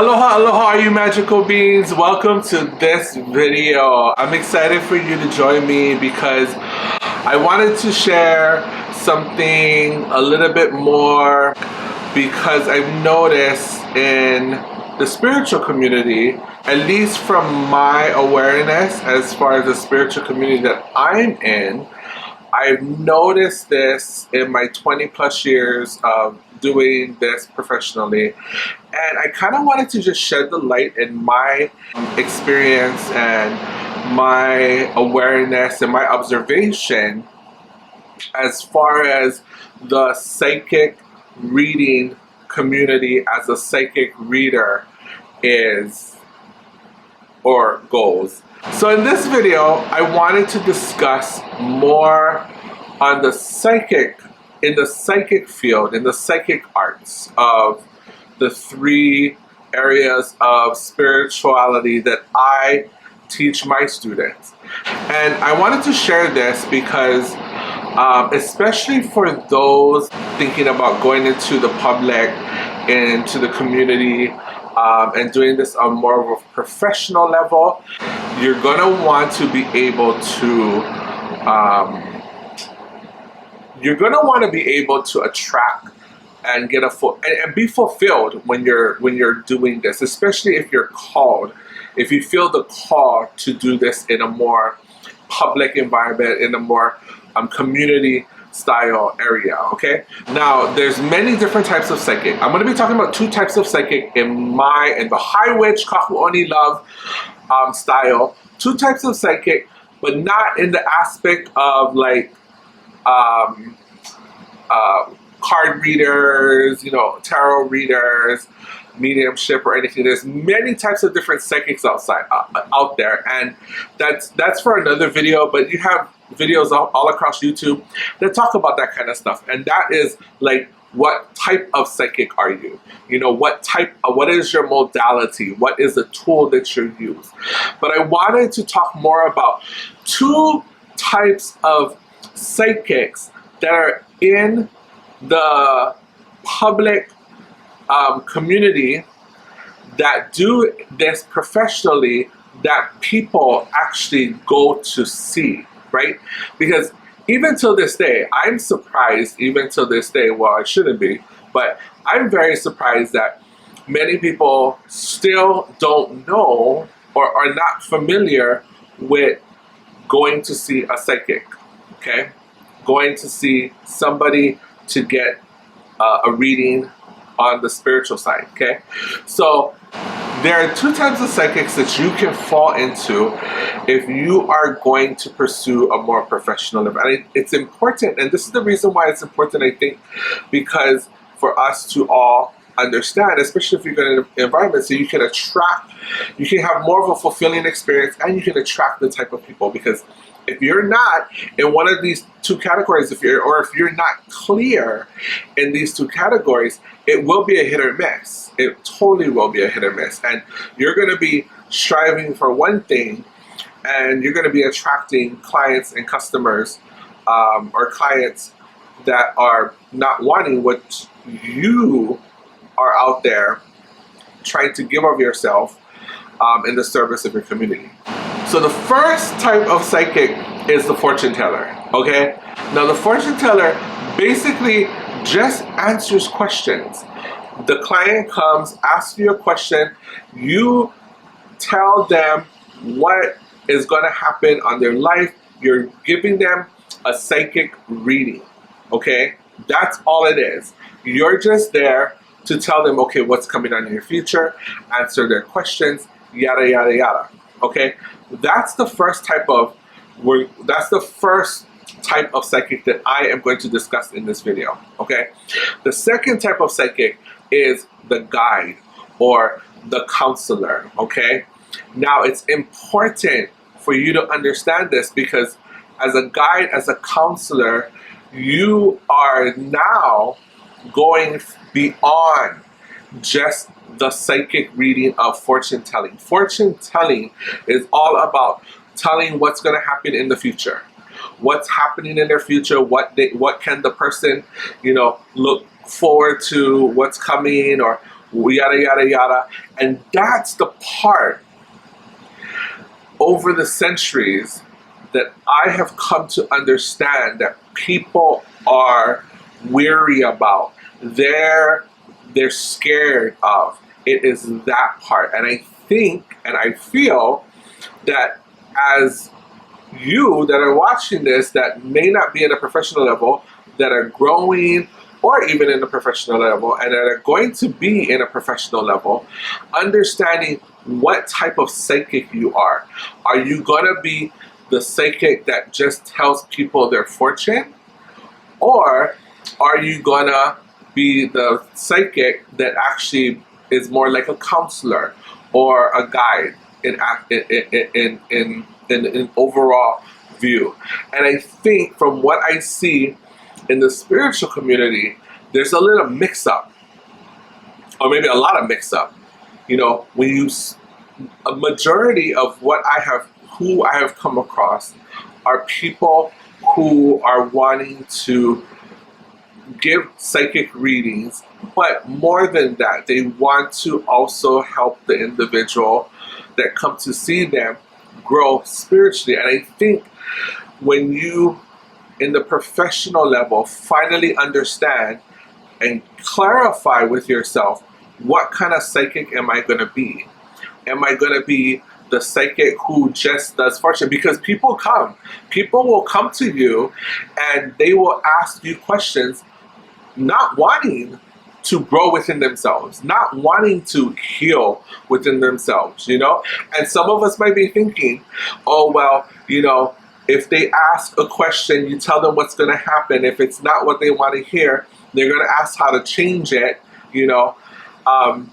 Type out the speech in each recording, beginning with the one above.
Aloha, aloha, you magical beings. Welcome to this video. I'm excited for you to join me because I wanted to share something a little bit more because I've noticed in the spiritual community, at least from my awareness as far as the spiritual community that I'm in, I've noticed this in my 20 plus years of doing this professionally, and I kind of wanted to just shed the light in my experience and my awareness and my observation as far as the psychic reading community as a psychic reader is or goes. So in this video, I wanted to discuss more on the psychic, in the psychic field, in the psychic arts of the three areas of spirituality that I teach my students. And I wanted to share this because especially for those thinking about going into the public, into the community, and doing this on more of a professional level, you're gonna want to be able to attract and get and be fulfilled when you're doing this, especially if you're called, if you feel the call to do this in a more public environment, in a more community style area. Okay, now there's many different types of psychic. I'm going to be talking about two types of psychic in the high witch Kahu OniLuv style. Two types of psychic, but not in the aspect of like card readers, tarot readers, mediumship, or anything. There's many types of different psychics out there, and that's for another video. But you have videos all across YouTube that talk about that kind of stuff, and that is like, what type of psychic are you? What is your modality? What is the tool that you use? But I wanted to talk more about two types of psychics that are in the public community that do this professionally, that people actually go to see, right? Because even till this day, I'm surprised, well, I shouldn't be, but I'm very surprised that many people still don't know or are not familiar with going to see a psychic, okay? Going to see somebody to get a reading on the spiritual side, okay? So there are two types of psychics that you can fall into if you are going to pursue a more professional level. And it's important, and this is the reason why it's important, I think, because for us to all understand, especially if you're going to an environment, so you can have more of a fulfilling experience, and you can attract the type of people. Because if you're not in one of these two categories, if you're not clear in these two categories, it will be a hit or miss. It totally will be a hit or miss. And you're going to be striving for one thing, and you're going to be attracting clients and customers, or clients that are not wanting what you are out there trying to give of yourself in the service of your community. So the first type of psychic is the fortune teller, okay? Now the fortune teller basically just answers questions. The client comes, asks you a question, you tell them what is going to happen on their life, you're giving them a psychic reading, okay? That's all it is. You're just there to tell them, okay, what's coming on in your future, answer their questions, yada, yada, yada, okay? That's the first type of psychic that I am going to discuss in this video, okay? The second type of psychic is the guide or the counselor, okay? Now, it's important for you to understand this because as a guide, as a counselor, you are now going beyond just the psychic reading of fortune telling. Fortune telling is all about telling what's going to happen in the future, what's happening in their future, what can the person look forward to, what's coming, or yada, yada, yada. And that's the part over the centuries that I have come to understand that people are weary about. They're scared of. It is that part. And I think and I feel that as you that are watching this that may not be at a professional level, that are growing or even in a professional level and that are going to be in a professional level, understanding what type of psychic you are. Are you going to be the psychic that just tells people their fortune? Or are you going to be the psychic that actually is more like a counselor or a guide in overall view? And I think from what I see in the spiritual community, there's a little mix-up, or maybe a lot of mix-up. You know, a majority of who I have come across are people who are wanting to give psychic readings, but more than that, they want to also help the individual that come to see them grow spiritually. And I think when you, in the professional level, finally understand and clarify with yourself, what kind of psychic am I going to be? Am I going to be the psychic who just does fortune? Because people will come to you and they will ask you questions, not wanting to grow within themselves, not wanting to heal within themselves, you know? And some of us might be thinking, oh, well, you know, if they ask a question, you tell them what's going to happen. If it's not what they want to hear, they're going to ask how to change it, you know? I'm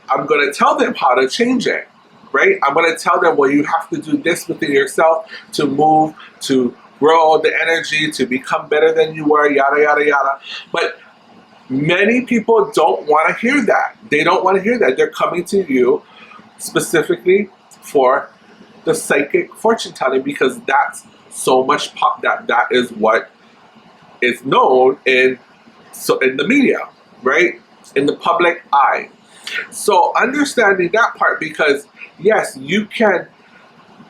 going to tell them how to change it, right? I'm going to tell them, well, you have to do this within yourself to move, to grow the energy, to become better than you were, yada, yada, yada. But many people don't want to hear that. They don't want to hear that. They're coming to you specifically for the psychic fortune telling, because that's so much that is what is known in the media, right? In the public eye. So understanding that part, because yes, you can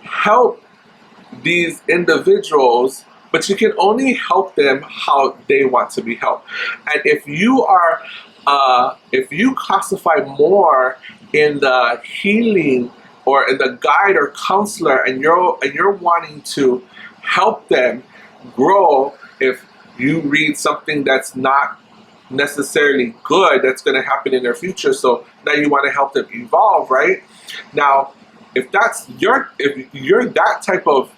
help these individuals, but you can only help them how they want to be helped. And if you classify more in the healing or in the guide or counselor, and you're wanting to help them grow, if you read something that's not necessarily good that's going to happen in their future, so now you want to help them evolve, right? Now, if you're that type of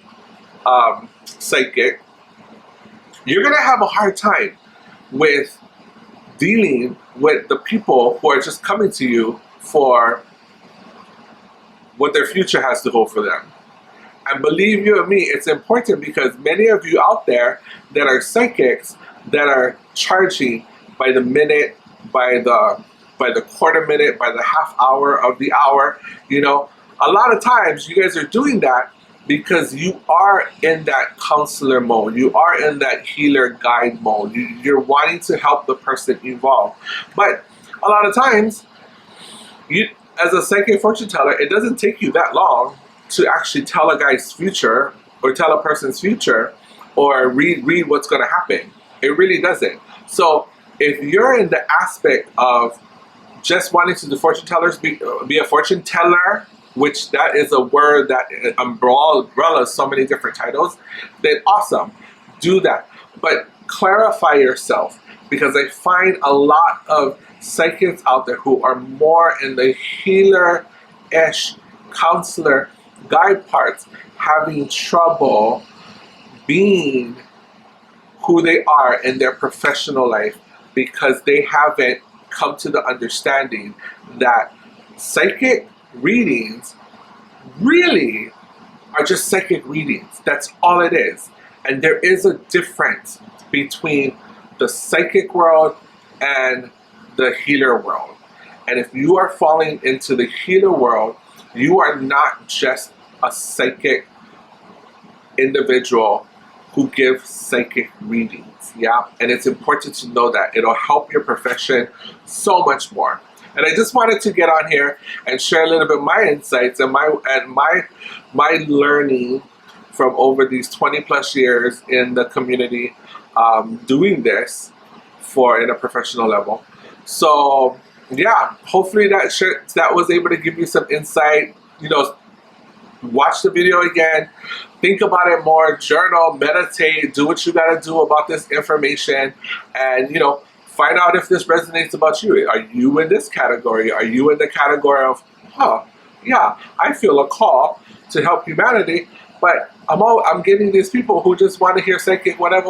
psychic, you're going to have a hard time with dealing with the people who are just coming to you for what their future has to hold for them. And believe you and me, it's important, because many of you out there that are psychics that are charging by the minute, by the quarter minute, by the half hour of the hour, you know, a lot of times you guys are doing that because you are in that counselor mode. You are in that healer guide mode. You're wanting to help the person evolve. But a lot of times, as a psychic fortune teller, it doesn't take you that long to actually tell a guy's future or tell a person's future or read what's going to happen. It really doesn't. So if you're in the aspect of just wanting to do fortune tellers, be a fortune teller, which that is a word that umbrellas so many different titles, then awesome, do that. But clarify yourself, because I find a lot of psychics out there who are more in the healer-ish, counselor, guide parts, having trouble being who they are in their professional life, because they haven't come to the understanding that psychic readings really are just psychic readings. That's all it is. And there is a difference between the psychic world and the healer world. And if you are falling into the healer world, you are not just a psychic individual who give psychic readings. Yeah, and it's important to know that it'll help your profession so much more. And I just wanted to get on here and share a little bit of my insights and my learning from over these 20 plus years in the community, doing this in a professional level. So yeah, hopefully that was able to give you some insight. You know, watch the video again, think about it more, journal, meditate, do what you gotta do about this information, and you know, find out if this resonates about you. Are you in this category? Are you in the category of, yeah, I feel a call to help humanity, but I'm getting these people who just want to hear psychic whatever,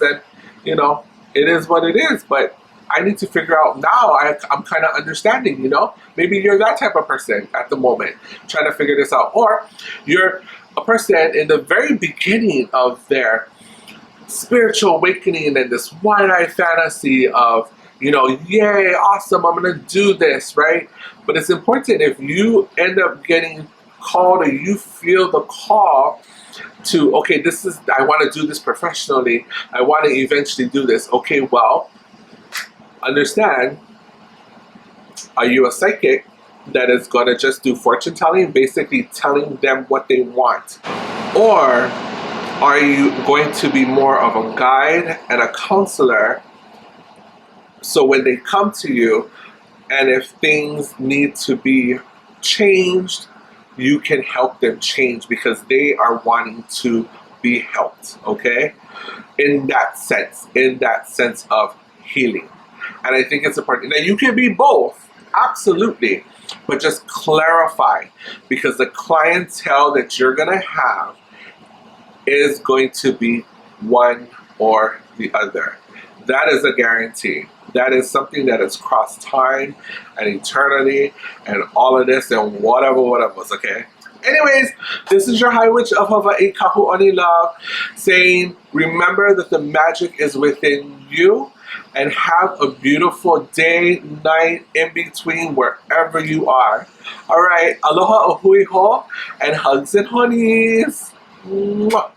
and you know, it is what it is. But I need to figure out now. I'm kind of understanding. You know, maybe you're that type of person at the moment, trying to figure this out, or you're a person in the very beginning of their spiritual awakening and this wide-eyed fantasy of, you know, yay, awesome, I'm gonna do this, right? But it's important, if you end up getting called or you feel the call to, okay, I want to do this professionally, I want to eventually do this. Okay, well, understand, are you a psychic that is going to just do fortune telling, basically telling them what they want? Or are you going to be more of a guide and a counselor, so when they come to you and if things need to be changed, you can help them change because they are wanting to be helped, okay? In that sense of healing. And I think it's important. Now, you can be both, absolutely, but just clarify, because the clientele that you're going to have is going to be one or the other. That is a guarantee. That is something that has crossed time and eternity and all of this and whatever, okay? Anyways, this is your High Witch of Hawaii, Kahu OniLuv, saying, remember that the magic is within you, and have a beautiful day, night, in between, wherever you are. All right, aloha, ahui ho, and hugs and honeys. Mwah.